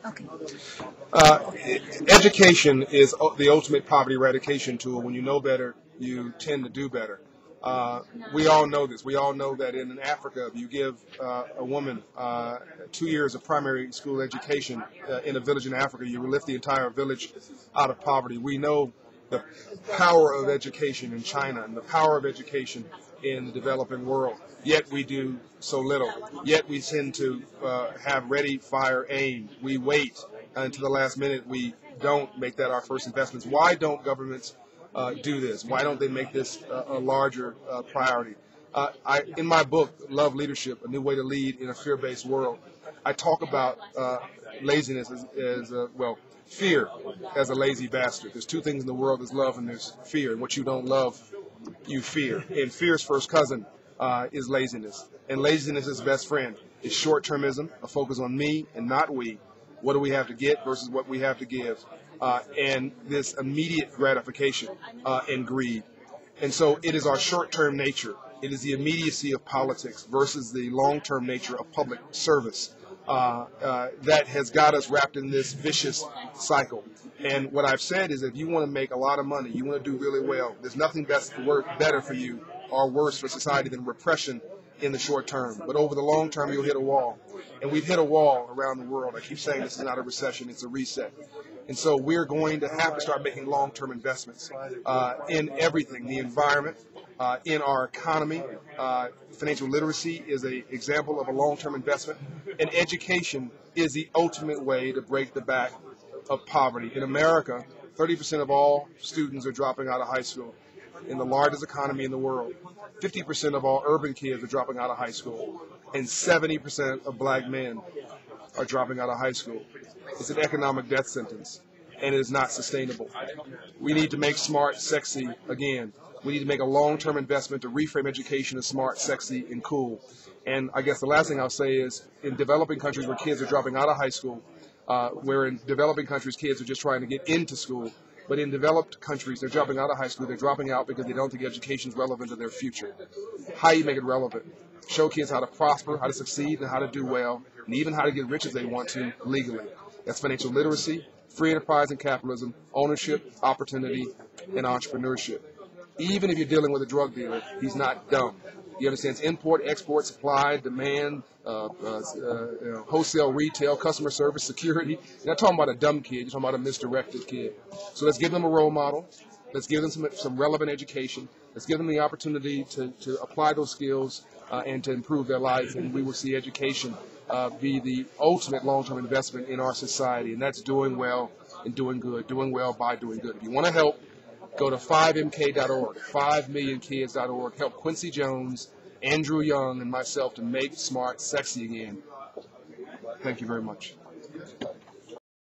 Okay. Education is the ultimate poverty eradication tool. When you know better, you tend to do better. We all know this. We all know that in Africa, if you give a woman 2 years of primary school education in a village in Africa, you will lift the entire village out of poverty. We know the power of education in China and the power of education in the developing world. Yet we do so little. Yet we tend to have ready, fire, aim. We wait until the last minute. We don't make that our first investments. Why don't governments do this? Why don't they make this a larger priority? In my book, Love Leadership, A New Way to Lead in a Fear-Based World, I talk about laziness as fear as a lazy bastard. There's two things in the world: there's love and there's fear. And what you don't love, you fear. And fear's first cousin is laziness. And laziness is best friend. It's short-termism, a focus on me and not we. What do we have to get versus what we have to give? And this immediate gratification and greed. And so it is our short-term nature. It is the immediacy of politics versus the long-term nature of public service that has got us wrapped in this vicious cycle. And what I've said is, if you want to make a lot of money, you want to do really well, there's nothing better for you or worse for society than repression in the short term. But over the long term, you'll hit a wall. And we've hit a wall around the world. I keep saying this is not a recession, it's a reset. And so we're going to have to start making long-term investments in everything, the environment, in our economy. Financial literacy is an example of a long-term investment. And education is the ultimate way to break the back of poverty. In America, 30% of all students are dropping out of high school. In the largest economy in the world, 50% of all urban kids are dropping out of high school. And 70% of black men are dropping out of high school. It's an economic death sentence, and it is not sustainable. We need to make smart sexy again. We need to make a long-term investment to reframe education as smart, sexy, and cool. And I guess the last thing I'll say is, in developing countries where kids are dropping out of high school, where in developing countries kids are just trying to get into school, but in developed countries they're dropping out of high school, they're dropping out because they don't think education is relevant to their future. How do you make it relevant? Show kids how to prosper, how to succeed, and how to do well, and even how to get rich if they want to legally. That's financial literacy, free enterprise and capitalism, ownership, opportunity, and entrepreneurship. Even if you're dealing with a drug dealer, he's not dumb. He understands import, export, supply, demand, wholesale, retail, customer service, security. You're not talking about a dumb kid. You're talking about a misdirected kid. So let's give them a role model. Let's give them some relevant education. Let's give them the opportunity to apply those skills and to improve their lives. And we will see education be the ultimate long-term investment in our society. And that's doing well and doing good, doing well by doing good. If you want to help, go to 5mk.org, 5millionkids.org. Help Quincy Jones, Andrew Young, and myself to make smart sexy again. Thank you very much.